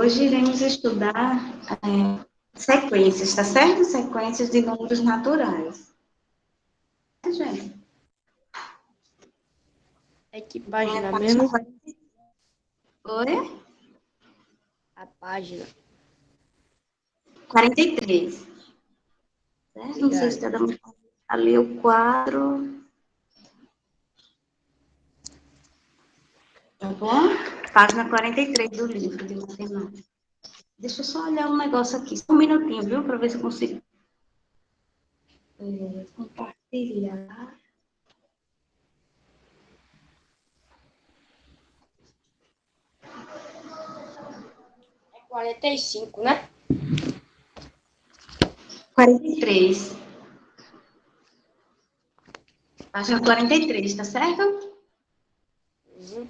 Hoje iremos estudar sequências, tá certo? Sequências de números naturais. Gente, É que então página é mesmo? página 40. Oi? A página. 43. Certo? Não sei se está dando ali o quadro. Tá bom? Página 43 do livro de matemática. Deixa eu só olhar um negócio aqui, só um minutinho, viu? Para ver se eu consigo compartilhar. É 45, né? 43. Página 43, tá certo? Uhum.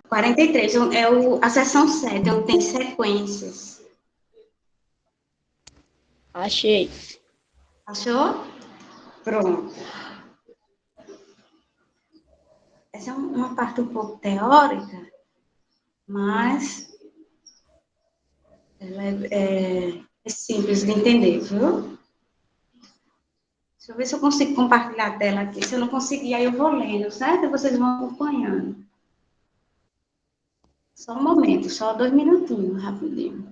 43 é a seção 7, onde tem sequências. Achei. Achou? Pronto. Essa é uma parte um pouco teórica, mas ela é simples de entender, viu? Deixa eu ver se eu consigo compartilhar a tela aqui. Se eu não conseguir, aí eu vou lendo, certo? Vocês vão acompanhando. Só um momento, só 2 minutinhos, rapidinho.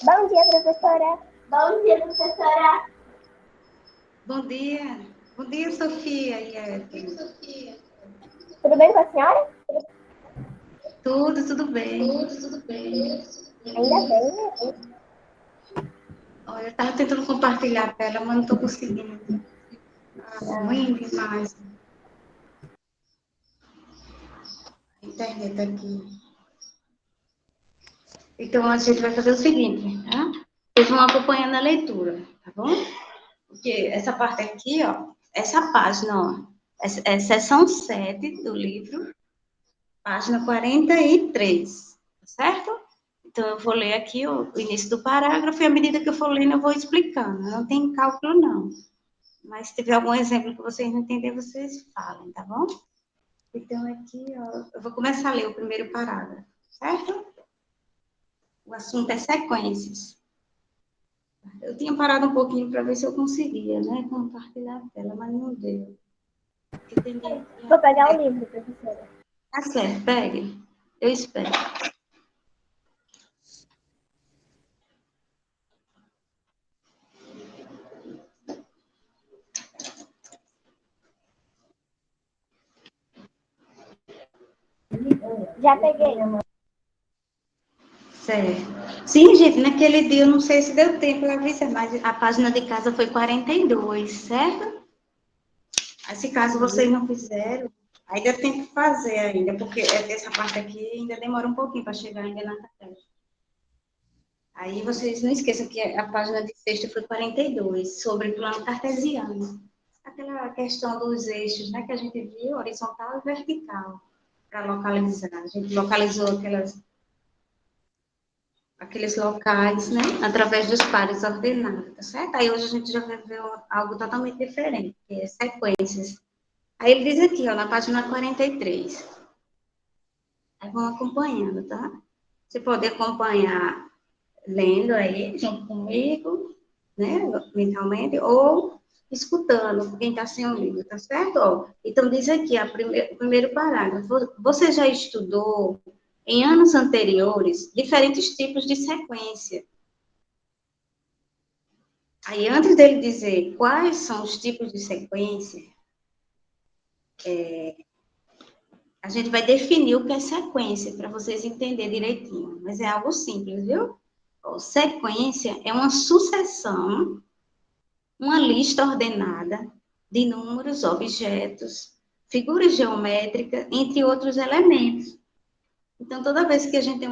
Bom dia, professora. Bom dia, professora. Bom dia. Bom dia, Sofia. Tudo bem com a senhora? Tudo bem. Ainda bem, né? Olha, eu estava tentando compartilhar a tela, mas não estou conseguindo. Ruim demais. A internet aqui. Então, a gente vai fazer o seguinte, tá? Vocês vão acompanhando a leitura, tá bom? Porque essa parte aqui, ó, essa página, ó, é seção 7 do livro, página 43, tá certo? Então, eu vou ler aqui o início do parágrafo e à medida que eu for lendo, eu vou explicando. Não tem cálculo, não. Mas se tiver algum exemplo que vocês não entenderem, vocês falem, tá bom? Então, aqui, ó, eu vou começar a ler o primeiro parágrafo, certo? O assunto é sequências. Eu tinha parado um pouquinho para ver se eu conseguia, né, compartilhar a tela, mas não deu. Vou pegar o livro, professora. Tá certo, pegue. Eu espero. Já peguei. Certo. Sim, gente, naquele dia eu não sei se deu tempo para ver, mas a página de casa foi 42, certo? Aí, se caso vocês não fizeram, ainda tem que fazer ainda, porque essa parte aqui ainda demora um pouquinho para chegar ainda na tarefa. Aí vocês não esqueçam que a página de sexta foi 42, sobre plano cartesiano. Aquela questão dos eixos, né, que a gente viu, horizontal e vertical, para localizar. A gente localizou aqueles locais, né, através dos pares ordenados, tá certo? Aí hoje a gente já vai ver algo totalmente diferente, que é sequências. Aí ele diz aqui, ó, na página 43. Aí vão acompanhando, tá? Você pode acompanhar lendo aí, junto comigo, né, mentalmente, ou escutando, quem está sem o livro, tá certo? Ó, então, diz aqui, o primeiro parágrafo. Você já estudou, em anos anteriores, diferentes tipos de sequência. Aí, antes dele dizer quais são os tipos de sequência, A gente vai definir o que é sequência, para vocês entenderem direitinho. Mas é algo simples, viu? Ó, sequência é uma sucessão, uma lista ordenada de números, objetos, figuras geométricas, entre outros elementos. Então, toda vez que a gente tem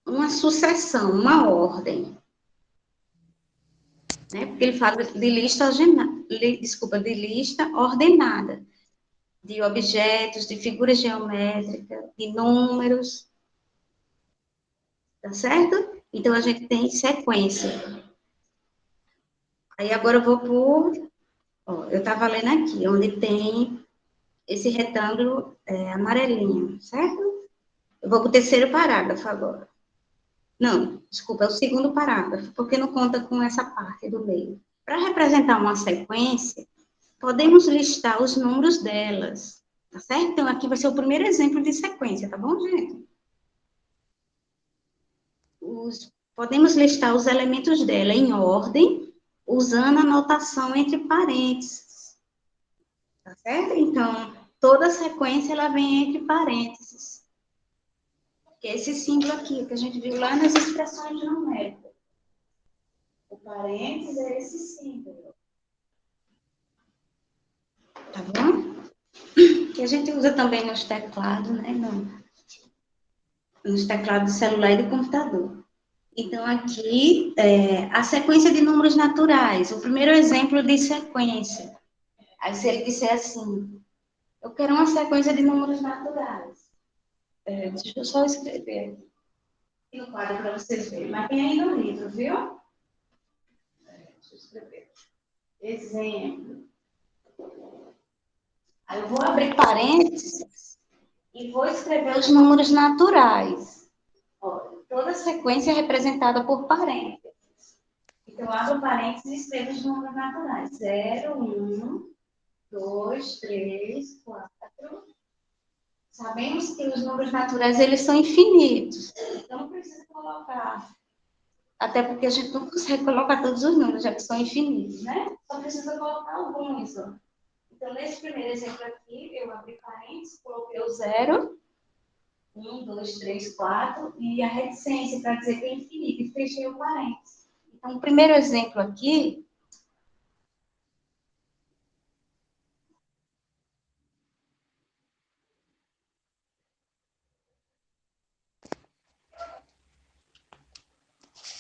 uma sucessão, uma ordem, né? Porque ele fala de lista, de lista ordenada, de objetos, de figuras geométricas, de números, tá certo? Então, a gente tem sequência. Aí, agora eu vou por... Ó, eu estava lendo aqui, onde tem esse retângulo amarelinho, certo? Eu vou para o terceiro parágrafo agora. Não, desculpa, é o segundo parágrafo, porque não conta com essa parte do meio. Para representar uma sequência, podemos listar os números delas, tá certo? Então, aqui vai ser o primeiro exemplo de sequência, tá bom, gente? Podemos listar os elementos dela em ordem, usando a notação entre parênteses, tá certo? Então, toda sequência, ela vem entre parênteses, que é esse símbolo aqui, que a gente viu lá nas expressões numéricas. O parênteses é esse símbolo, tá bom? Que a gente usa também nos teclados, né? Nos teclados de celular e de computador. Então, aqui, a sequência de números naturais. O primeiro exemplo de sequência. Aí, se ele disser assim, eu quero uma sequência de números naturais. Deixa eu só escrever aqui no quadro para vocês verem. Mas tem aí no livro, viu? Deixa eu escrever. Exemplo. Aí, eu vou abrir parênteses e vou escrever os números naturais. Ó, toda sequência é representada por parênteses. Então, abro parênteses e escrevo os números naturais. 0, 1, 2, 3, 4. Sabemos que os números naturais, eles são infinitos. Então, não precisa colocar. Até porque a gente não consegue colocar todos os números, já que são infinitos, né? Só precisa colocar alguns, ó. Então, nesse primeiro exemplo aqui, eu abri parênteses, coloquei o 0, 1, 2, 3, 4, e a reticência, para dizer que é infinito, e fechei o parênteses. Então, o primeiro exemplo aqui,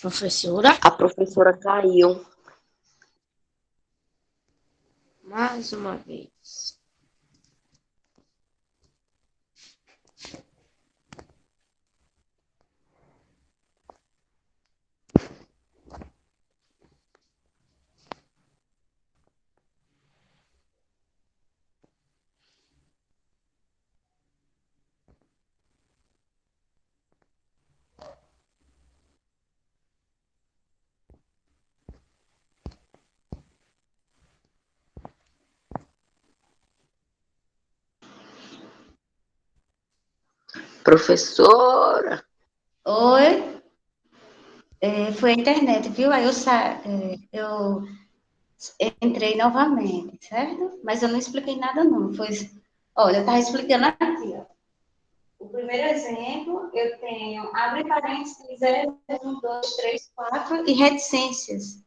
Professora, A professora caiu. mais uma vez. Professora, oi, foi a internet, viu? Aí eu entrei novamente, certo? Mas eu não expliquei nada, não. Olha, eu estava explicando aqui, ó. O primeiro exemplo, eu tenho, abre parênteses, 0, 1, 2, 3, 4 e reticências.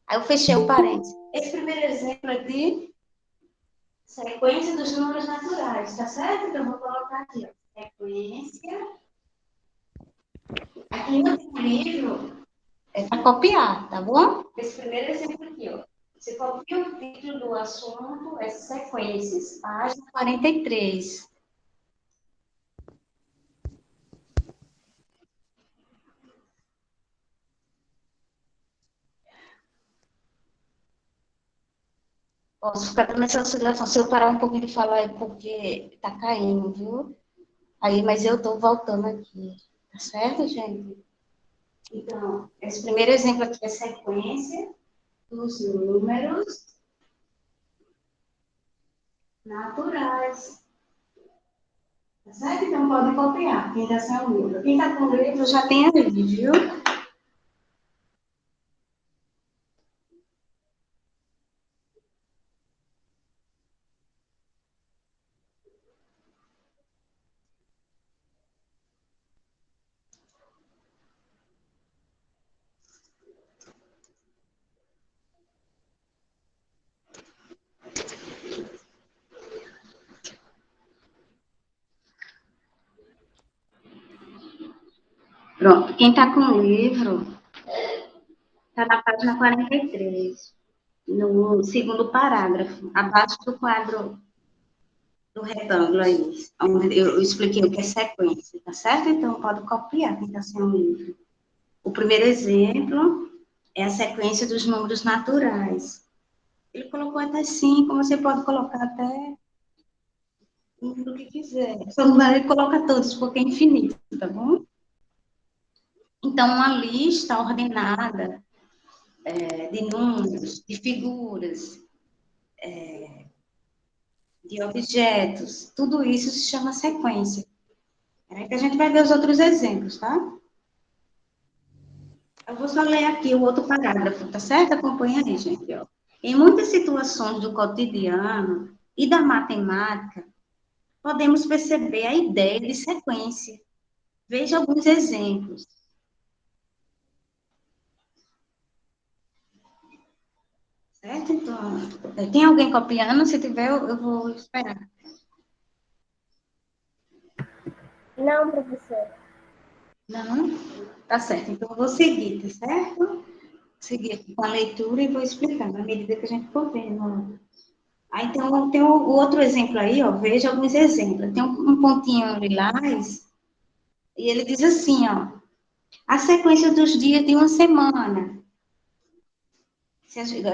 Aí eu fechei o parênteses. Esse primeiro exemplo é de sequência dos números naturais, tá certo? Então, eu vou colocar aqui, ó. Sequência. Aqui no livro, é para copiar, tá bom? Esse primeiro exemplo aqui, ó. Você copia o título do assunto, é sequências, página 43. Posso ficar dando essa oscilação. Se eu parar um pouquinho de falar é porque tá caindo, viu? Aí, mas eu tô voltando aqui. Tá certo, gente? Então, esse primeiro exemplo aqui é sequência dos números naturais. Tá certo? Então, pode copiar. Quem está sem o livro. Quem está com o livro já tem ali, viu? Pronto, quem está com o livro está na página 43, no segundo parágrafo, abaixo do quadro do retângulo aí, onde eu expliquei o que é sequência, tá certo? Então, pode copiar quem está sem o livro. O primeiro exemplo é a sequência dos números naturais. Ele colocou até 5, você pode colocar até o número que quiser. Só não vai colocar todos, porque é infinito, tá bom? Então, uma lista ordenada de números, de figuras, de objetos, tudo isso se chama sequência. É que a gente vai ver os outros exemplos, tá? Eu vou só ler aqui o outro parágrafo, tá certo? Acompanha aí, gente. Ó. Em muitas situações do cotidiano e da matemática, podemos perceber a ideia de sequência. Veja alguns exemplos. Certo? Então, tem alguém copiando? Se tiver, eu vou esperar. Não, professora. Não? Tá certo. Então, eu vou seguir, tá certo? Seguir aqui com a leitura e vou explicar na medida que a gente for vendo. Ah, então, tem o outro exemplo aí, ó. Veja alguns exemplos. Tem um pontinho lilás e ele diz assim, ó. A sequência dos dias de uma semana.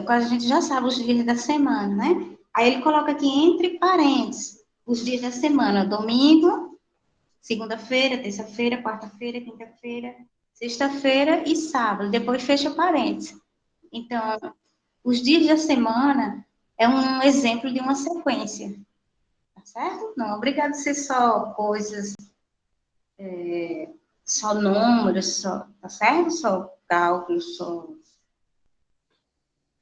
A gente já sabe os dias da semana, né? Aí ele coloca aqui entre parênteses os dias da semana. Domingo, segunda-feira, terça-feira, quarta-feira, quinta-feira, sexta-feira e sábado. Depois fecha parênteses. Então, os dias da semana é um exemplo de uma sequência. Tá certo? Não é obrigado a ser só coisas, só números, só, tá certo? Só cálculos, só.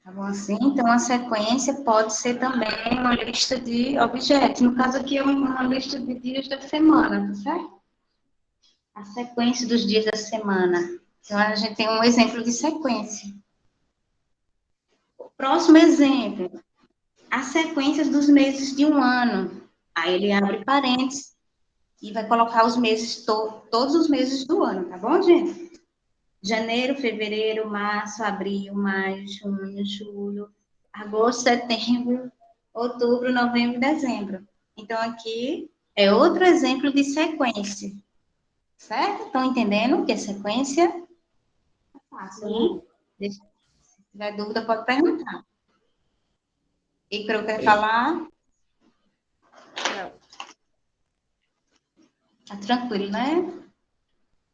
Tá bom assim? Então, a sequência pode ser também uma lista de objetos. No caso aqui é uma lista de dias da semana, tá certo? A sequência dos dias da semana. Então, a gente tem um exemplo de sequência. O próximo exemplo, as sequências dos meses de um ano. Aí ele abre parênteses e vai colocar os meses, todos os meses do ano, tá bom, gente? Janeiro, fevereiro, março, abril, maio, junho, julho, agosto, setembro, outubro, novembro e dezembro. Então, aqui é outro exemplo de sequência, certo? Estão entendendo o que é sequência? É fácil, né? Se tiver dúvida, pode perguntar. E que eu quero falar? Não. Tá tranquilo, né?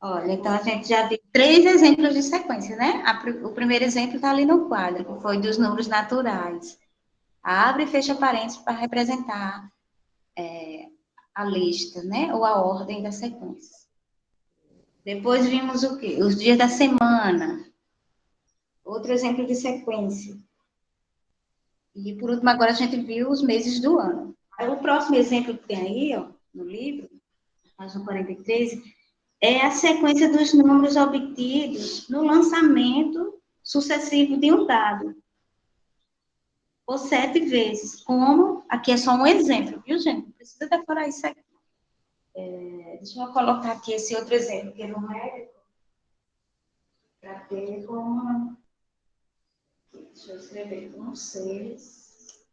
Olha, então a gente já viu 3 exemplos de sequência, né? O primeiro exemplo está ali no quadro, que foi dos números naturais. Abre e fecha parênteses para representar a lista, né? Ou a ordem da sequência. Depois vimos o quê? Os dias da semana. Outro exemplo de sequência. E por último, agora a gente viu os meses do ano. Aí, o próximo exemplo que tem aí, ó, no livro, página 43, é a sequência dos números obtidos no lançamento sucessivo de um dado, por 7 vezes. Como? Aqui é só um exemplo, viu, gente? Não precisa decorar isso aqui. Deixa eu colocar aqui esse outro exemplo, que é numérico, para ter como. Deixa eu escrever com 6.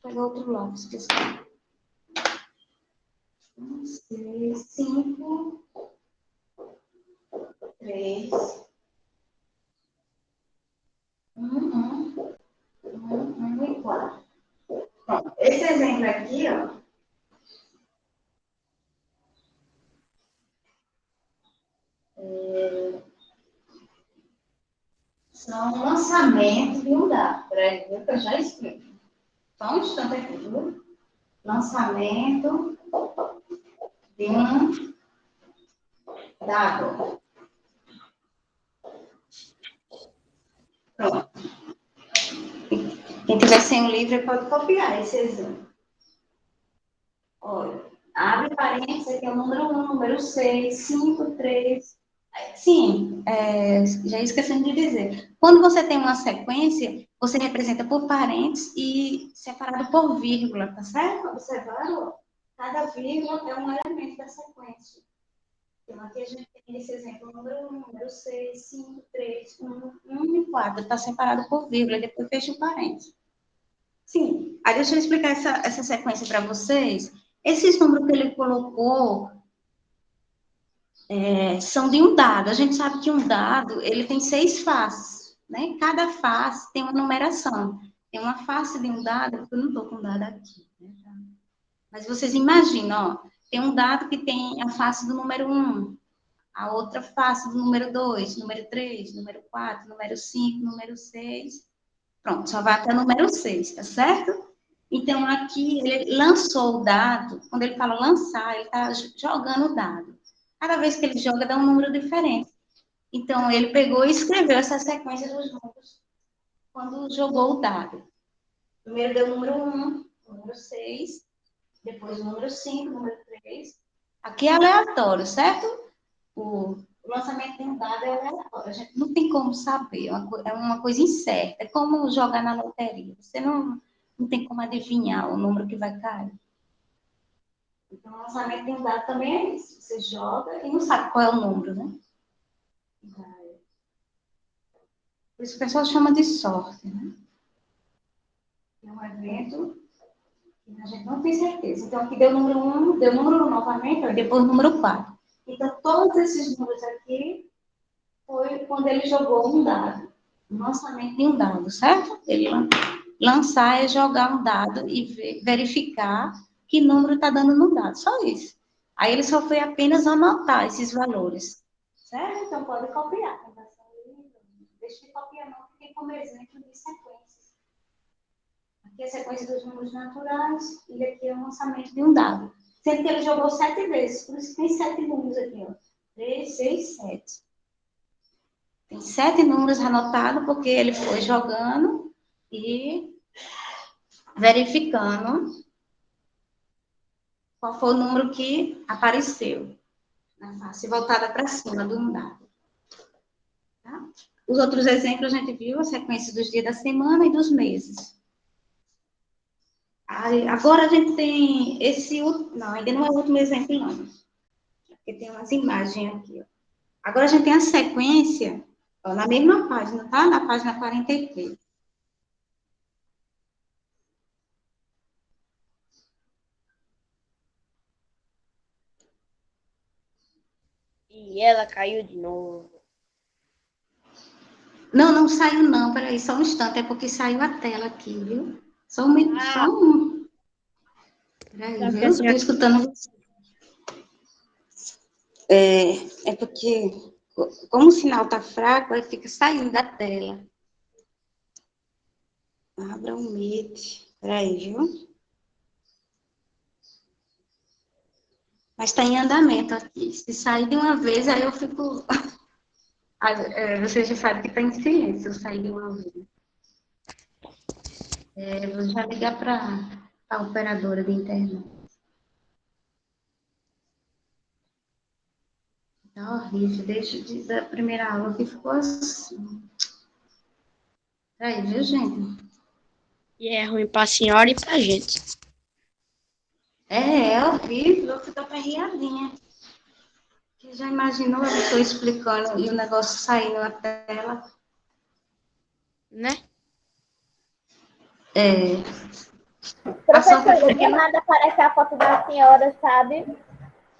Vou pegar outro lápis, esqueci. 6, 5, 3, 1, 1 e 4. Bom, esse exemplo aqui, ó, são lançamentos de um dado. Peraí, que eu já explico. Só um instante aqui, viu? Lançamento de um dado. Pronto. Quem tiver sem o livro pode copiar esse exemplo. Olha, abre parênteses, aqui é o número 1, número 6, 5, 3. Sim, já esqueci de dizer. Quando você tem uma sequência, você representa por parênteses e separado por vírgula, tá certo? Observaram? Cada vírgula é um elemento da sequência. Então, aqui a gente tem esse exemplo, número 1, número 6, 5, 3, 1 e 4. Está separado por vírgula, depois fecha o parênteses. Sim, aí deixa eu explicar essa sequência para vocês. Esses números que ele colocou são de um dado. A gente sabe que um dado, ele tem 6 faces, né? Cada face tem uma numeração. Tem uma face de um dado, eu não estou com dado aqui, né? Mas vocês imaginam, ó, tem um dado que tem a face do número 1, a outra face do número 2, número 3, número 4, número 5, número 6. Pronto, só vai até o número 6, tá certo? Então, aqui, ele lançou o dado. Quando ele fala lançar, ele está jogando o dado. Cada vez que ele joga, dá um número diferente. Então, ele pegou e escreveu essa sequência dos números quando jogou o dado. Primeiro deu o número 1, o número 6, depois o número 5, o número 3. Aqui é aleatório, certo? O lançamento de um dado é aleatório. A gente não tem como saber, é uma coisa incerta. É como jogar na loteria. Você não tem como adivinhar o número que vai cair. Então, o lançamento de um dado também é isso. Você joga e não sabe qual é o número, né? Por isso o pessoal chama de sorte, né? É um evento que a gente não tem certeza. Então, aqui deu o número 1, deu o número 1 novamente, e depois o número 4. Então, todos esses números aqui foi quando ele jogou um dado. O lançamento de um dado, certo? Ele lançar é jogar um dado e verificar que número está dando no dado. Só isso. Aí ele só foi apenas anotar esses valores. Certo? Então, pode copiar. Deixa de copiar não, porque como exemplo de sequências. Aqui é a sequência dos números naturais e aqui é o lançamento de um dado. Sendo que ele jogou 7 vezes, por isso que tem 7 números aqui, ó. 3, 6, 7. Tem 7 números anotados, porque ele foi jogando e verificando qual foi o número que apareceu na face voltada para cima do dado. Tá? Os outros exemplos a gente viu a sequência dos dias da semana e dos meses. Aí, agora a gente tem esse último, não, ainda não é o último exemplo, não. Porque tem umas imagens aqui, ó. Agora a gente tem a sequência, ó, na mesma página, tá? Na página 43. E ela caiu de novo. Não, não saiu não, peraí, só um instante, é porque saiu a tela aqui, viu? Só um minuto, só um. Peraí, viu? Estou escutando você. É porque, como o sinal tá fraco, aí fica saindo da tela. Abra o Meet. Peraí, viu? Mas está em andamento aqui. Se sair de uma vez, aí eu fico. Você já sabe que está em silêncio, eu sair de uma vez. Vou já ligar para a operadora de internet. Tá horrível, desde da primeira aula que ficou assim. Peraí, viu, gente? E é ruim pra senhora e pra gente. É horrível, eu fico aperreadinha. Você já imaginou eu estou explicando e o negócio saindo na tela? Né? Professora, do nada aparece a foto da senhora, sabe?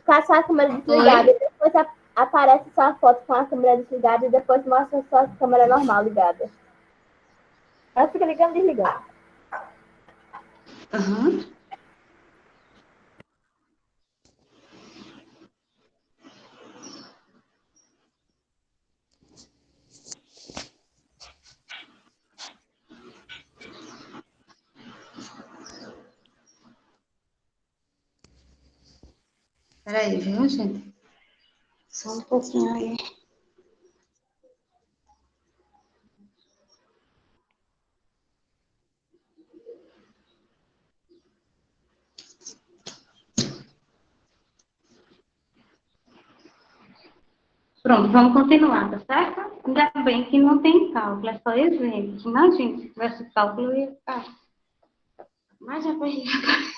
Com a sua câmera desligada. E depois aparece sua foto com a câmera desligada e depois mostra sua câmera normal ligada. Ela fica ligando e desligando. Uhum. Peraí, viu, gente? Só um pouquinho aí. Pronto, vamos continuar, tá certo? Ainda bem que não tem cálculo, é só exemplo. Imagina, se tivesse cálculo, eu ia ficar mais aperreada.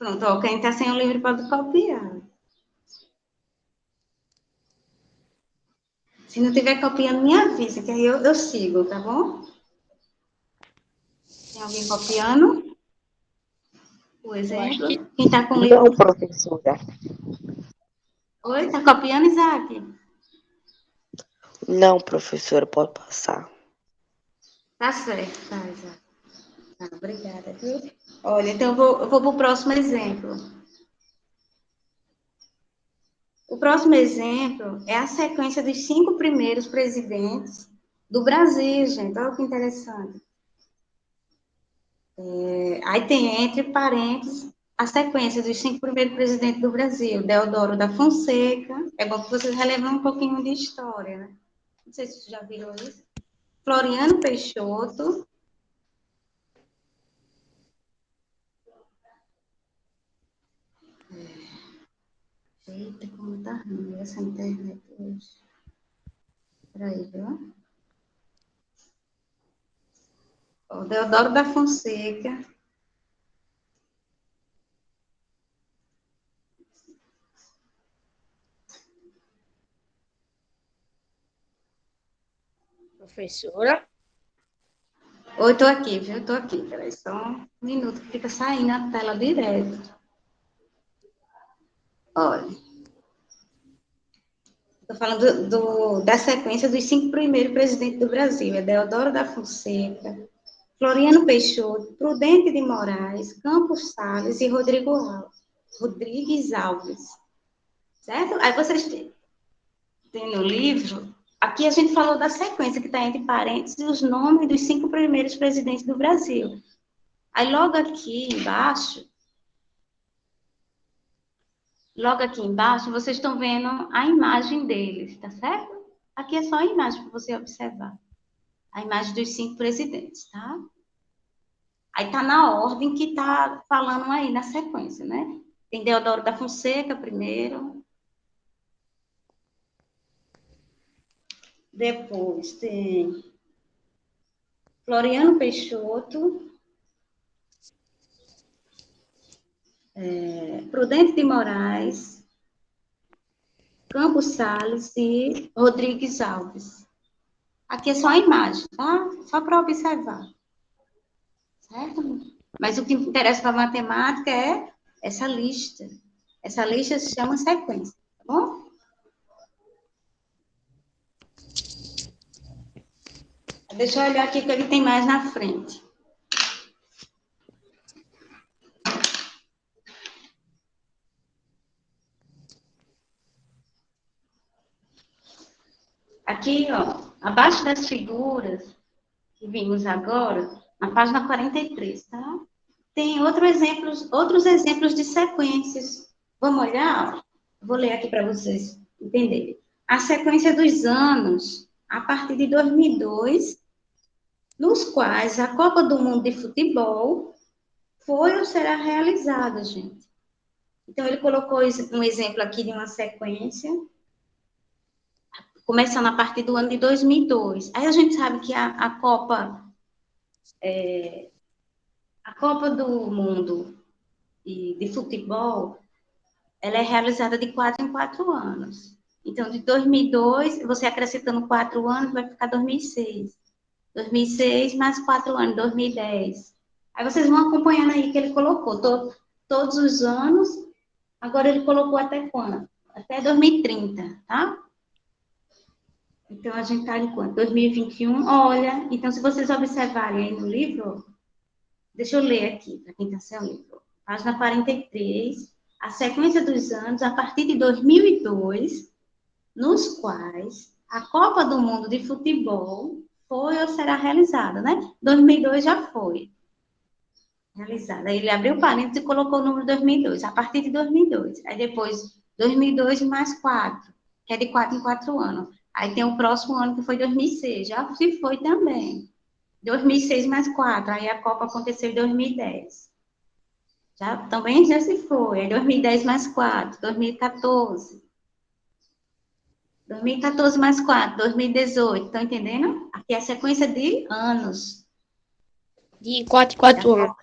Pronto, ó, quem está sem o livro pode copiar. Se não tiver copiando, me avisa, que aí eu sigo, tá bom? Tem alguém copiando? O exemplo. Quem está com o livro? Não, professora. Oi, está copiando, Isaac? Não, professora, pode passar. Tá certo, tá, Isaac. Tá, obrigada, viu? Olha, então eu vou para o próximo exemplo. O próximo exemplo é a sequência dos 5 primeiros presidentes do Brasil, gente. Olha que interessante. Aí tem entre parênteses a sequência dos 5 primeiros presidentes do Brasil. Deodoro da Fonseca. É bom que vocês relevem um pouquinho de história, né? Não sei se vocês já viram isso. Floriano Peixoto. Eita, como tá ruim essa internet hoje. Peraí, viu? O Deodoro da Fonseca. Professora. Oi, tô aqui, viu? Tô aqui. Peraí, só um minuto que fica saindo a tela direto. Olha. Estou falando da sequência dos 5 primeiros presidentes do Brasil. É Deodoro da Fonseca, Floriano Peixoto, Prudente de Moraes, Campos Salles e Rodrigues Alves. Certo? Aí vocês têm no livro, aqui a gente falou da sequência, que está entre parênteses, os nomes dos 5 primeiros presidentes do Brasil. Aí logo aqui embaixo, vocês estão vendo a imagem deles, tá certo? Aqui é só a imagem para você observar. A imagem dos 5 presidentes, tá? Aí tá na ordem que tá falando aí na sequência, né? Tem Deodoro da Fonseca primeiro. Depois tem Floriano Peixoto. Prudente de Moraes. Campos Salles e Rodrigues Alves. Aqui é só a imagem, tá? Só para observar. Certo? Mas o que interessa para a matemática é essa lista. Essa lista se chama sequência, tá bom? Deixa eu olhar aqui o que ele tem mais na frente. Aqui, ó, abaixo das figuras que vimos agora, na página 43, tá? Tem outros exemplos de sequências. Vamos olhar? Vou ler aqui para vocês entenderem. A sequência dos anos, a partir de 2002, nos quais a Copa do Mundo de Futebol foi ou será realizada, gente. Então, ele colocou um exemplo aqui de uma sequência, começando a partir do ano de 2002. Aí a gente sabe que a Copa do Mundo de futebol, ela é realizada de 4 em 4 anos. Então, de 2002, você acrescentando 4 anos, vai ficar 2006. 2006 mais 4 anos, 2010. Aí vocês vão acompanhando aí que ele colocou todos os anos. Agora ele colocou até quando? Até 2030, tá? Então, a gente está em quanto? 2021. Olha, então, se vocês observarem aí no livro, deixa eu ler aqui, para quem está sem o livro. Página 43, a sequência dos anos a partir de 2002, nos quais a Copa do Mundo de Futebol foi ou será realizada, né? 2002 já foi realizada. Aí ele abriu parênteses e colocou o número 2002, a partir de 2002. Aí depois, 2002 mais 4, que é de 4 em 4 anos. Aí tem o próximo ano, que foi 2006, já se foi também. 2006 mais 4, aí a Copa aconteceu em 2010. Também já se foi. Aí 2010 mais 4, 2014. 2014 mais 4, 2018. Estão entendendo? Aqui é a sequência de anos. De 4 em 4 anos.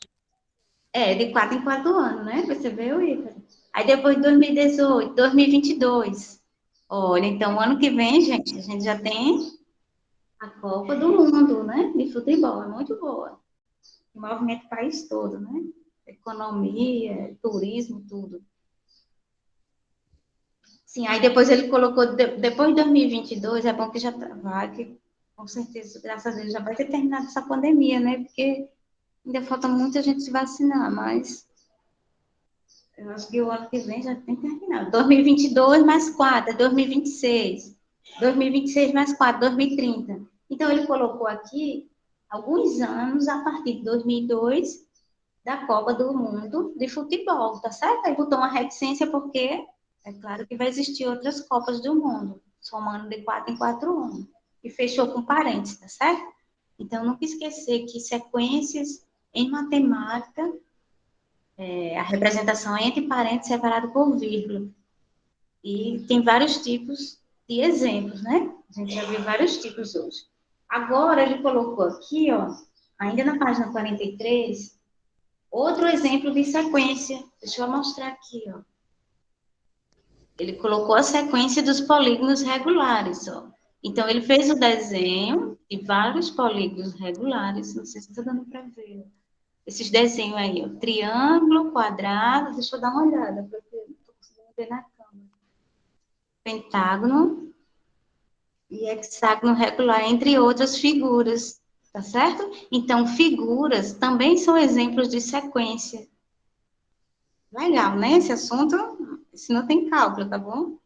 De 4 em 4 anos, né? Você viu, Ícaro? Aí depois de 2018, 2022. Olha, então, ano que vem, gente, a gente já tem a Copa do Mundo, né? De futebol, é muito boa. Movimenta o país todo, né? Economia, turismo, tudo. Sim, aí depois ele colocou, depois de 2022, é bom que já vai, que com certeza, graças a Deus, já vai ter terminado essa pandemia, né? Porque ainda falta muita gente se vacinar, mas eu acho que o ano que vem já tem terminado. 2022 mais 4, 2026. 2026 mais 4, 2030. Então, ele colocou aqui alguns anos a partir de 2002 da Copa do Mundo de futebol, tá certo? Aí botou uma reticência porque é claro que vai existir outras Copas do Mundo, somando de 4 em 4 anos. E fechou com parênteses, tá certo? Então, nunca esquecer que sequências em matemática, a representação é entre parênteses separado por vírgula. E tem vários tipos de exemplos, né? A gente já viu vários tipos hoje. Agora, ele colocou aqui, ó, ainda na página 43, outro exemplo de sequência. Deixa eu mostrar aqui, ó. Ele colocou a sequência dos polígonos regulares, ó. Então, ele fez o desenho de vários polígonos regulares. Não sei se está dando para ver. Esses desenhos aí, ó. Triângulo, quadrado. Deixa eu dar uma olhada, porque não estou conseguindo ver na câmera. Pentágono e hexágono regular, entre outras figuras. Tá certo? Então, figuras também são exemplos de sequência. Legal, né? Esse assunto, se não tem cálculo, tá bom?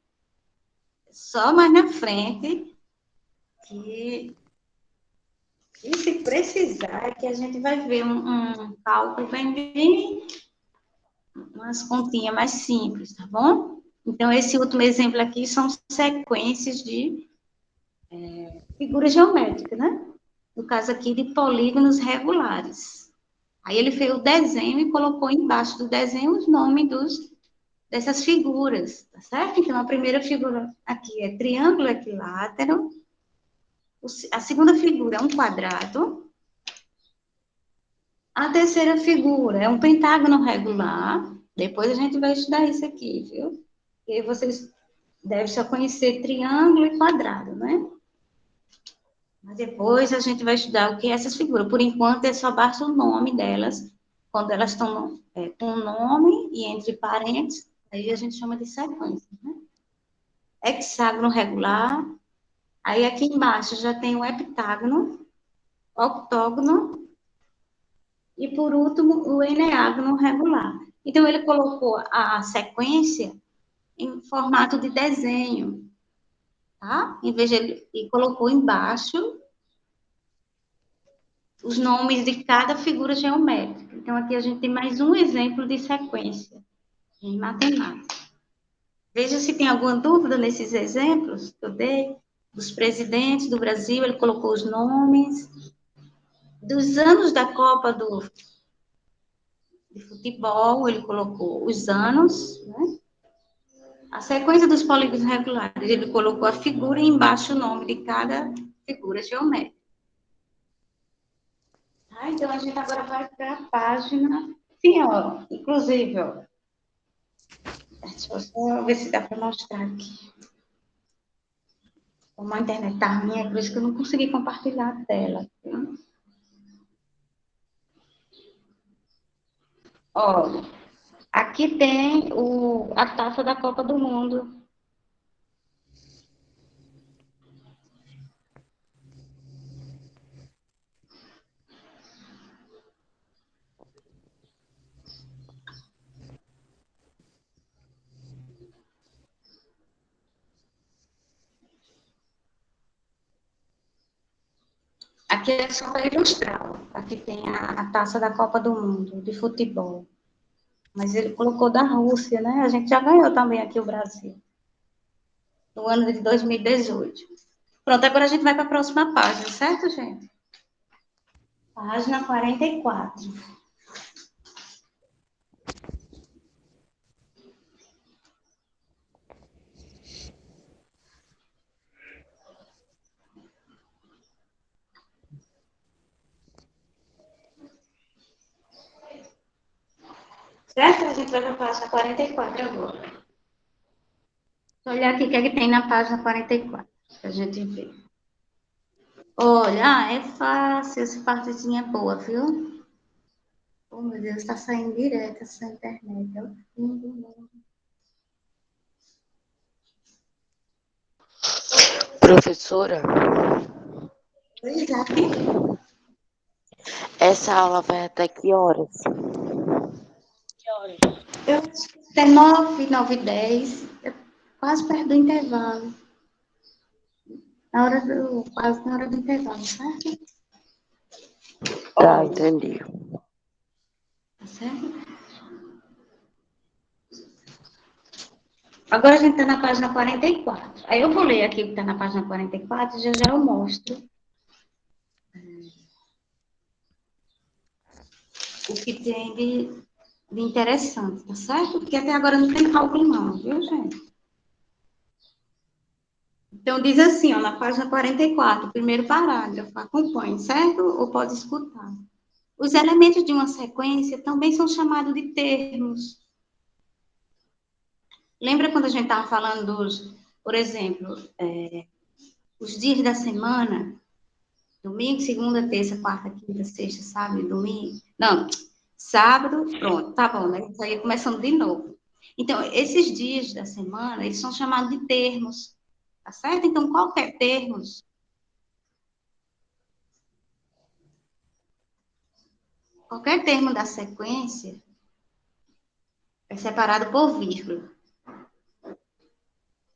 Só mais na frente que se precisar, que a gente vai ver um cálculo bem, umas continhas mais simples, tá bom? Então, esse último exemplo aqui são sequências de figuras geométricas, né? No caso aqui, de polígonos regulares. Aí ele fez o desenho e colocou embaixo do desenho os nomes dessas figuras, tá certo? Então, a primeira figura aqui é triângulo equilátero, a segunda figura é um quadrado, a terceira figura é um pentágono regular, depois a gente vai estudar isso aqui, viu? E vocês devem só conhecer triângulo e quadrado, né? Mas depois a gente vai estudar o que é essas figuras. Por enquanto, é só basta o nome delas, quando elas estão com o nome e entre parênteses, aí a gente chama de sequência, né? Hexágono regular. Aí aqui embaixo já tem o heptágono, octógono e por último o eneágono regular. Então ele colocou a sequência em formato de desenho, tá? Em vez de ele colocou embaixo os nomes de cada figura geométrica. Então aqui a gente tem mais um exemplo de sequência em matemática. Veja se tem alguma dúvida nesses exemplos que eu dei. Dos presidentes do Brasil, ele colocou os nomes. Dos anos da Copa de Futebol, ele colocou os anos, né? A sequência dos polígonos regulares, ele colocou a figura e embaixo o nome de cada figura geométrica. Ah, então a gente agora vai para a página. Sim, ó, inclusive, ó. Deixa eu só ver se dá para mostrar aqui. Como a internet está ruim, é por isso que eu não consegui compartilhar a tela. Viu? Olha, aqui tem a taça da Copa do Mundo. Aqui é só para ilustrar. Aqui tem a taça da Copa do Mundo de futebol. Mas ele colocou da Rússia, né? A gente já ganhou também aqui o Brasil. No ano de 2018. Pronto, agora a gente vai para a próxima página, certo, gente? Página 44. Certo? A gente vai para a página 44 agora. Vou olhar aqui o que é que tem na página 44, para a gente ver. Olha, é fácil, essa partezinha é boa, viu? Oh, meu Deus, está saindo direto essa internet. É o fim do mundo. Professora, Pois é. essa aula vai até que horas? Que horas? Eu acho que até 9, 9 e 10, quase perto do intervalo. Quase na hora do intervalo, certo? Tá, Olha, entendi. tá certo? Agora a gente está na página 44. Aí eu vou ler aqui o que está na página 44 e já já eu mostro o que tem de interessante, tá certo? Porque até agora não tem cálculo não, viu, gente? Então, diz assim, ó, na página 44, primeiro parágrafo, acompanhe, certo? Ou pode escutar. Os elementos de uma sequência também são chamados de termos. Lembra quando a gente estava falando dos, por exemplo, os dias da semana? Domingo, segunda, terça, quarta, quinta, sexta, sábado e domingo? Não, sábado, pronto, tá bom, né? Isso aí começando de novo. Então, esses dias da semana, eles são chamados de termos, tá certo? Então, qualquer termos, qualquer termo da sequência é separado por vírgula.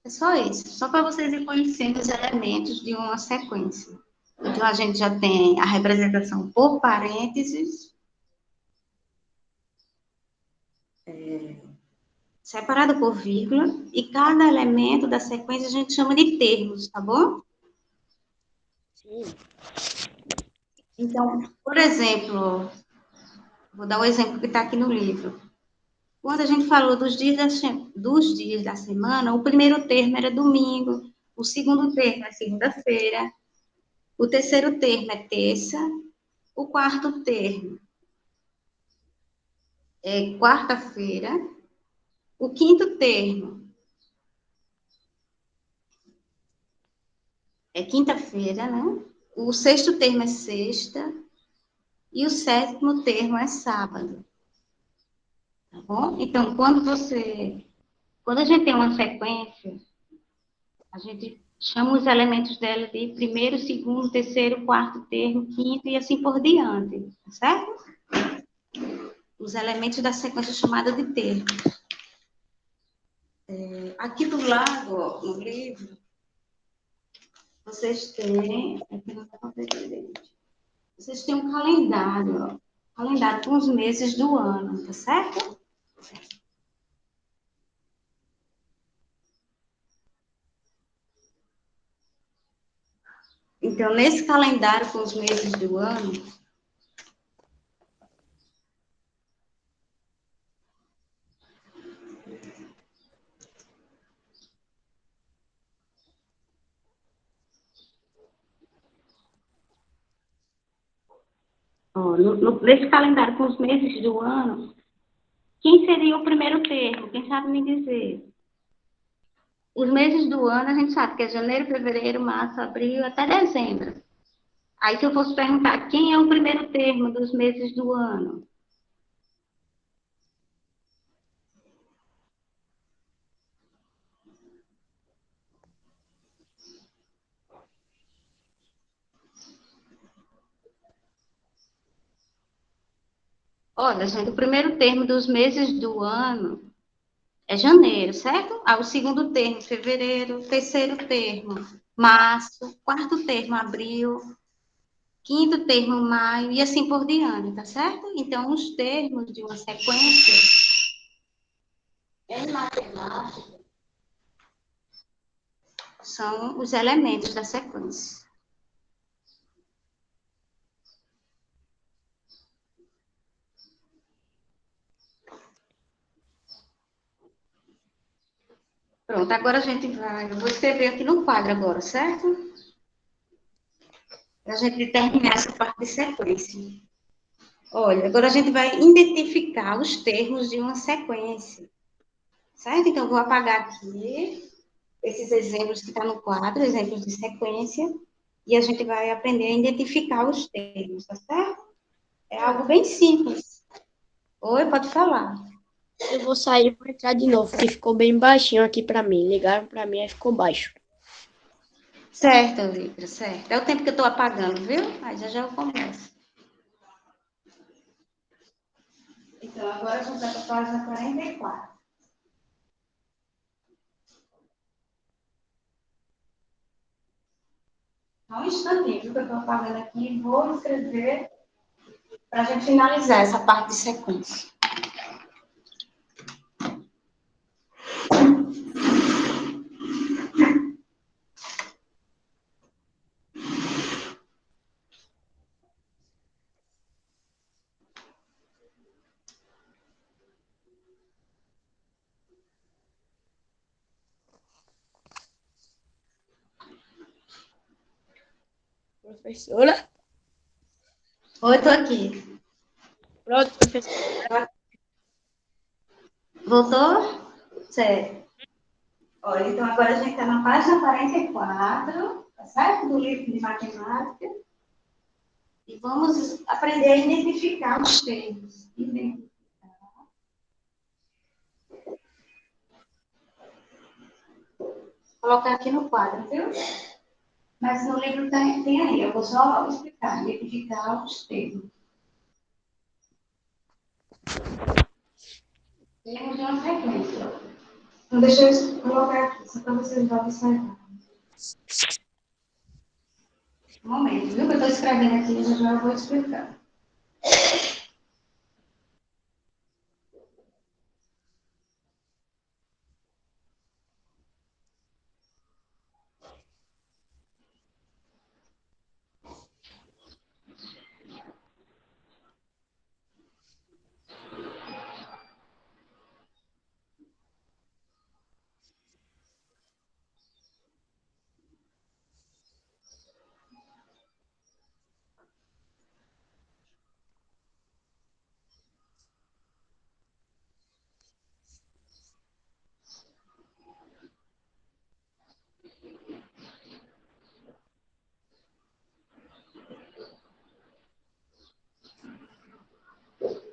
É só isso, só para vocês ir conhecendo os elementos de uma sequência. Então, a gente já tem a representação por parênteses, separado por vírgula, e cada elemento da sequência a gente chama de termos, tá bom? Sim. Então, por exemplo, vou dar o exemplo que está aqui no livro. Quando a gente falou dos dias da semana, o primeiro termo era domingo, o segundo termo é segunda-feira, o terceiro termo é terça, o quarto termo é quarta-feira, o quinto termo é quinta-feira, né? O sexto termo é sexta e o sétimo termo é sábado, tá bom? Então, quando a gente tem uma sequência, a gente chama os elementos dela de primeiro, segundo, terceiro, quarto termo, quinto e assim por diante, tá certo? Os elementos da sequência chamada de termo. Aqui do lado, ó, no livro, vocês têm, aqui não dá para ver direito. Vocês têm um calendário, ó, calendário com os meses do ano, tá certo? Então, nesse calendário com os meses do ano, ó, nesse calendário com os meses do ano, quem seria o primeiro termo? Quem sabe me dizer? Os meses do ano a gente sabe que é janeiro, fevereiro, março, abril, até dezembro. Aí se eu fosse perguntar quem é o primeiro termo dos meses do ano? Olha, gente, o primeiro termo dos meses do ano é janeiro, certo? Aí o segundo termo, fevereiro, terceiro termo, março, quarto termo, abril, quinto termo, maio, e assim por diante, tá certo? Então, os termos de uma sequência em matemática são os elementos da sequência. Pronto, agora a gente vai. Eu vou escrever aqui no quadro agora, certo? Para a gente terminar essa parte de sequência. Olha, agora a gente vai identificar os termos de uma sequência, certo? Então, eu vou apagar aqui esses exemplos que estão no quadro, exemplos de sequência, e a gente vai aprender a identificar os termos, tá certo? É algo bem simples. Oi, pode falar. Eu vou sair e vou entrar de novo, que ficou bem baixinho aqui pra mim. Ligaram pra mim e ficou baixo. Certo, Olivia, certo. É o tempo que eu estou apagando, viu? Aí já já eu começo. Então, agora a gente vai para a página 44. Só um instantinho, viu, que eu estou apagando aqui e vou escrever para a gente finalizar essa parte de sequência. Professora? Oi, estou aqui. Pronto, professora. Voltou? Certo. Olha, então agora a gente está na página 44, tá certo? Do livro de matemática. E vamos aprender a identificar os termos. Colocar aqui no quadro, viu? Mas no livro tem aí, eu vou só explicar, identificar os termos. Termos de uma sequência. Então, deixa eu colocar aqui, só para vocês observarem. Um momento, viu? Que eu estou escrevendo aqui, já já eu vou explicar.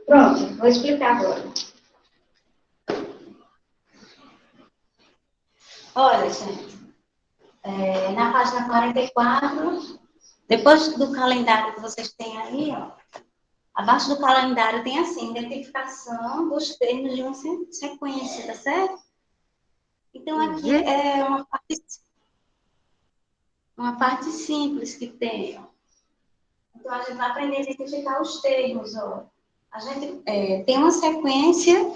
Pronto, vou explicar agora. Olha, gente, na página 44, depois do calendário que vocês têm aí, ó, abaixo do calendário tem assim, identificação dos termos de uma sequência, tá certo? Então, aqui é uma parte simples que tem, ó. Então, a gente vai aprender a identificar os termos, ó. A gente tem uma sequência.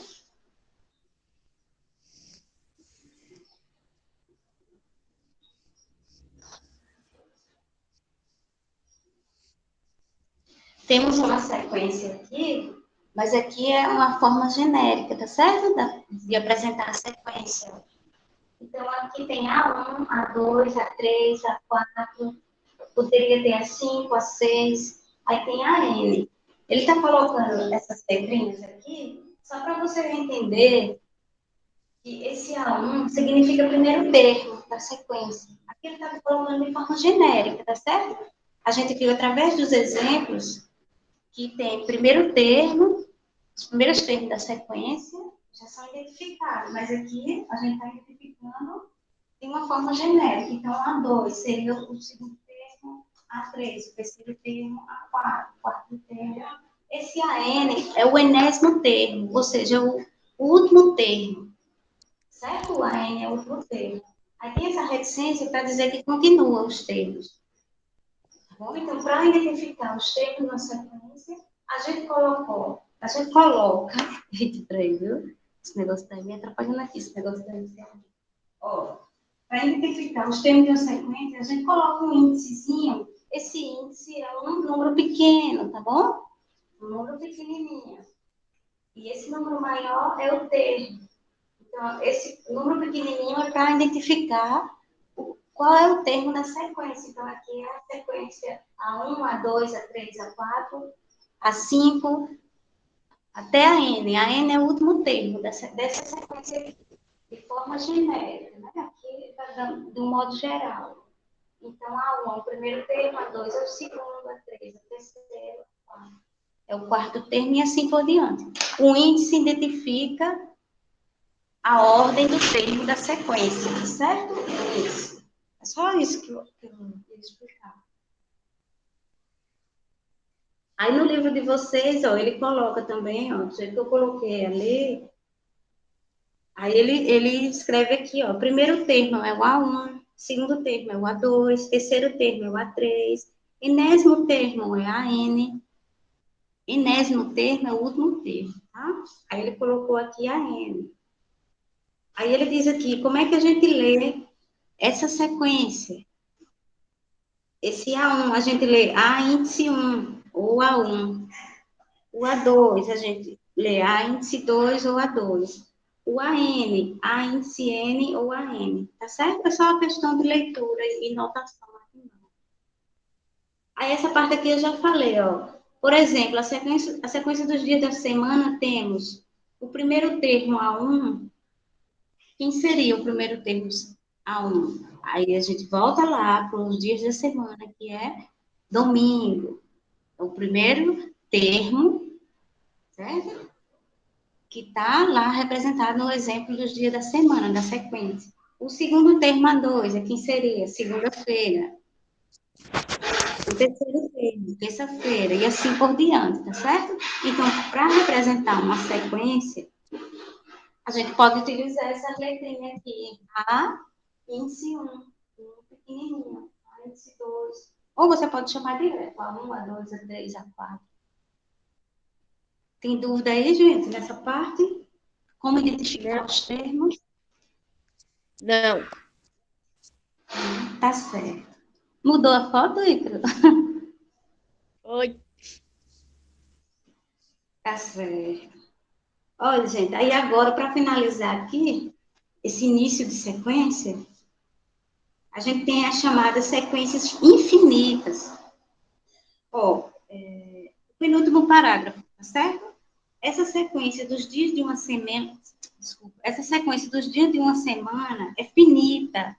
Temos uma sequência aqui, mas aqui é uma forma genérica, tá certo? De apresentar a sequência. Então, aqui tem A1, A2, A3, A4, poderia ter A5, A6, aí tem a N. Ele está colocando essas pedrinhas aqui só para você entender que esse A1 significa primeiro termo da sequência. Aqui ele está colocando de forma genérica, tá certo? A gente viu através dos exemplos que tem primeiro termo, os primeiros termos da sequência já são identificados, mas aqui a gente está identificando de uma forma genérica. Então, A2 seria o segundo termo, A3 o terceiro termo, A4 o quarto termo. Esse AN é o enésimo termo, ou seja, o último termo, certo? O AN é o último termo. Aí tem essa reticência para dizer que continua os termos. Bom, então, para identificar os termos na sequência, a gente coloca, 23, viu? Esse negócio está me atrapalhando aqui, esse negócio está me Ó, para identificar os termos de uma sequência, a gente coloca um índicezinho, esse índice é um número pequeno, tá bom? Um número pequenininho. E esse número maior é o termo. Então, esse número pequenininho é para identificar qual é o termo da sequência. Então, aqui é a sequência A1, A2, A3, A4. a 5, até a N. A N é o último termo dessa sequência aqui, de forma genérica, né? Aqui está do modo geral. Então, a 1 é o primeiro termo, a 2 é o segundo, a 3 é o terceiro, a 4 é o quarto termo e assim por diante. O índice identifica a ordem do termo da sequência, certo? Isso. É só isso que eu queria explicar. Aí no livro de vocês, ó, ele coloca também, ó, do jeito que eu coloquei ali, aí ele escreve aqui, ó, primeiro termo é o A1, segundo termo é o A2, terceiro termo é o A3, enésimo termo é a N, enésimo termo é o último termo, tá? Aí ele colocou aqui a N. Aí ele diz aqui, como é que a gente lê essa sequência? Esse A1, a gente lê A índice 1, ou A1. O A2, a gente lê A índice 2 ou A2. O AN, A índice N ou AN. Tá certo? É só uma questão de leitura e notação. Aí essa parte aqui eu já falei, ó. Por exemplo, a sequência dos dias da semana temos o primeiro termo A1. Quem seria o primeiro termo A1? Aí a gente volta lá para os dias da semana, que é domingo. É o primeiro termo, certo? Que está lá representado no exemplo dos dias da semana, da sequência. O segundo termo A2, quem seria? Segunda-feira. O terceiro termo, terça-feira, e assim por diante, tá certo? Então, para representar uma sequência, a gente pode utilizar essa letrinha aqui. A, índice 1, pequenininho. A, índice 2. Ou você pode chamar direto, A1, A2, A3, A4. Tem dúvida aí, gente, nessa parte? Como identificar os termos? Não. Tá certo. Mudou a foto, Ícaro? Oi. Tá certo. Olha, gente, aí agora, para finalizar aqui, esse início de sequência, a gente tem as chamadas sequências infinitas. Ó, o penúltimo parágrafo, tá certo? Essa sequência dos dias de uma semana, desculpa, essa sequência dos dias de uma semana é finita.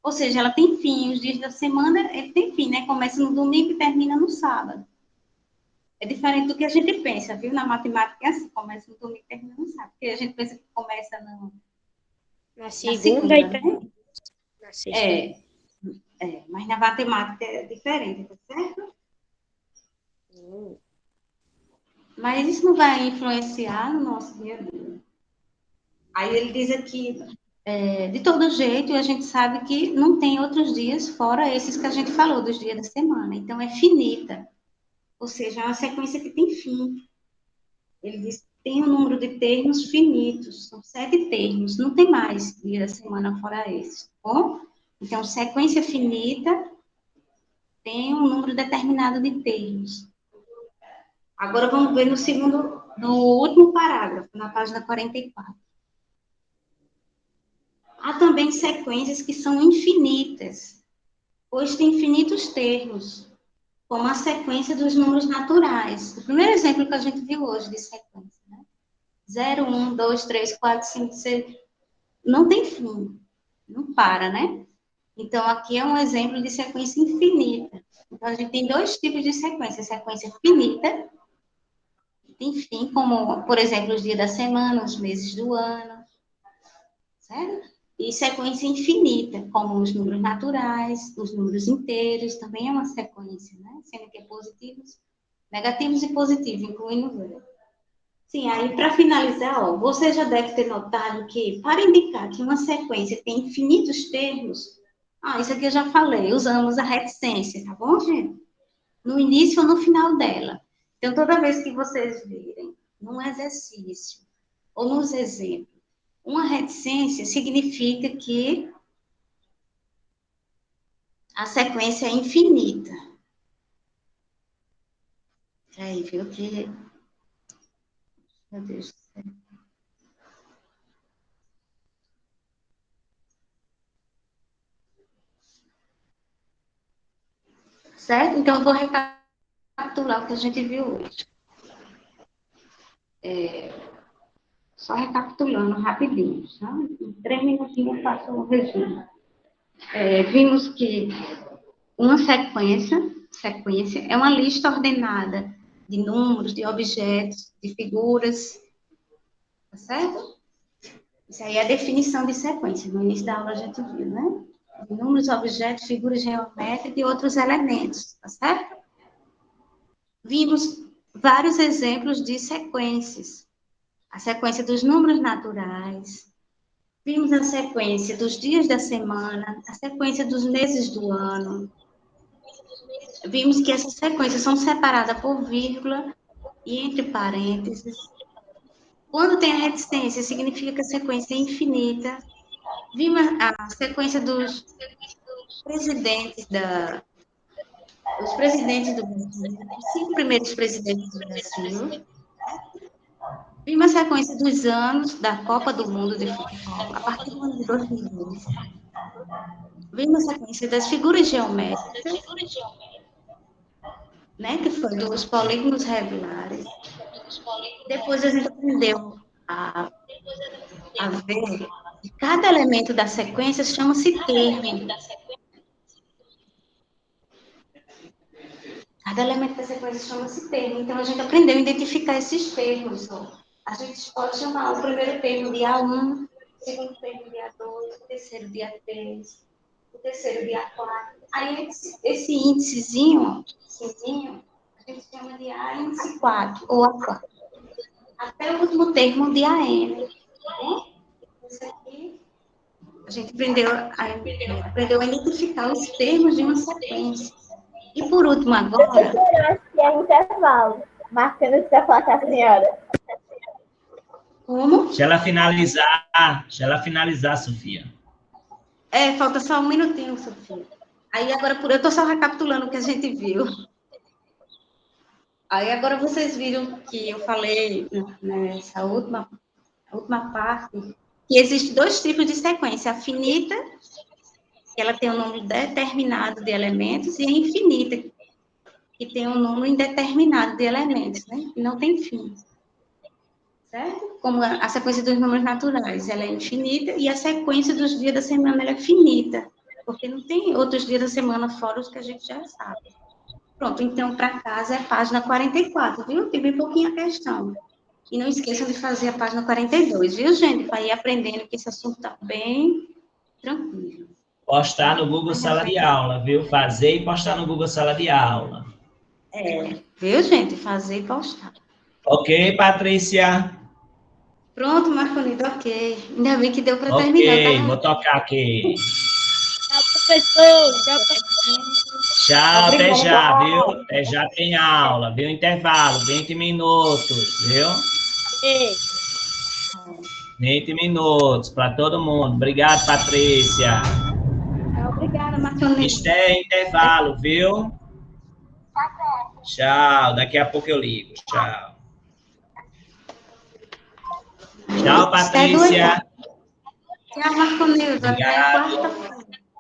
Ou seja, ela tem fim. Os dias da semana, ele tem fim, né? Começa no domingo e termina no sábado. É diferente do que a gente pensa, viu? Na matemática é assim, começa no domingo e termina no sábado. Porque a gente pensa que começa Na na segunda e segunda, né? termina na sexta. É, mas na matemática é diferente, tá certo? Mas isso não vai influenciar no nosso dia a dia. Aí ele diz aqui, de todo jeito, a gente sabe que não tem outros dias fora esses que a gente falou, dos dias da semana. Então, é finita. Ou seja, é uma sequência que tem fim. Ele diz que tem um número de termos finitos, são 7 termos, não tem mais dia da semana fora esses, tá bom? Então, sequência finita tem um número determinado de termos. Agora vamos ver no último parágrafo, na página 44. Há também sequências que são infinitas, pois tem infinitos termos, como a sequência dos números naturais. O primeiro exemplo que a gente viu hoje de sequência, né? 0, 1, 2, 3, 4, 5, 6. Não tem fim, não para, né? Então, aqui é um exemplo de sequência infinita. Então, a gente tem dois tipos de sequência: sequência finita, que tem fim, como, por exemplo, os dias da semana, os meses do ano, certo? E sequência infinita, como os números naturais, os números inteiros, também é uma sequência, né? Sendo que é positivos, negativos e positivos, incluindo o zero. Sim, aí para finalizar, ó, você já deve ter notado que, para indicar que uma sequência tem infinitos termos, isso aqui eu já falei, usamos a reticência, tá bom, gente? No início ou no final dela. Então, toda vez que vocês virem num exercício ou nos exemplos, uma reticência significa que a sequência é infinita. Aí, viu que... Meu Deus do céu. Certo? Então, eu vou recapitular recapitular o que a gente viu hoje. Só recapitulando rapidinho, tá? Em 3 minutinhos eu faço um resumo. Vimos que uma sequência é uma lista ordenada de números, de objetos, de figuras, tá certo? Isso aí é a definição de sequência. No início da aula a gente viu, né? De números, objetos, figuras geométricas e outros elementos, tá certo? Vimos vários exemplos de sequências. A sequência dos números naturais, vimos a sequência dos dias da semana, a sequência dos meses do ano. Vimos que essas sequências são separadas por vírgula e entre parênteses. Quando tem a reticência, significa que a sequência é infinita. Vimos a sequência dos presidentes os presidentes do Brasil, os 5 primeiros presidentes do Brasil. Vimos a sequência dos anos da Copa do Mundo de Futebol, a partir do ano de 2002. Vimos a sequência das figuras geométricas, né, que foi dos polígonos regulares. Depois a gente aprendeu a ver que cada elemento da sequência chama-se termo. Cada elemento da sequência chama-se termo. Então, a gente aprendeu a identificar esses termos. Ó. A gente pode chamar o primeiro termo de A1, o segundo termo de A2, o terceiro de A3, o terceiro de A4. Aí, esse índicezinho, a gente chama de A índice 4, ou A4. Até o último termo de AN. Né? Isso aqui, a gente aprendeu a identificar os termos de uma sequência. E por último, agora. Professora, acho que é intervalo. Marcando o que você falar com a senhora. Como? Deixa ela finalizar, Sofia. Falta só 1 minutinho, Sofia. Aí agora, eu estou só recapitulando o que a gente viu. Aí agora vocês viram que eu falei nessa última parte que existem 2 tipos de sequência. A finita, que ela tem um número determinado de elementos, e a infinita, que tem um número indeterminado de elementos, né? Que não tem fim. Certo? Como a sequência dos números naturais, ela é infinita, e a sequência dos dias da semana ela é finita, porque não tem outros dias da semana fora os que a gente já sabe. Pronto, então, para casa é página 44, viu? Tem bem pouquinho a questão. E não esqueçam de fazer a página 42, viu, gente? Para ir aprendendo que esse assunto está bem tranquilo. Postar no Google Sala de Aula, viu? Fazer e postar no Google Sala de Aula. Viu, gente? Fazer e postar. Ok, Patrícia? Pronto, Marconito, ok. Ainda bem que deu para terminar. Ok, vou tocar aqui. Tchau, professor. Tchau, Tchau, até já, viu? Até já tem aula, viu? Intervalo, 20 minutos, viu? 20 minutos para todo mundo. Obrigado, Patrícia. Obrigada, Marconito. Esté intervalo, viu? Tchau, daqui a pouco eu ligo. Tchau. Tchau, Patrícia. Tchau, Marconito. Até Obrigado. quarta-feira.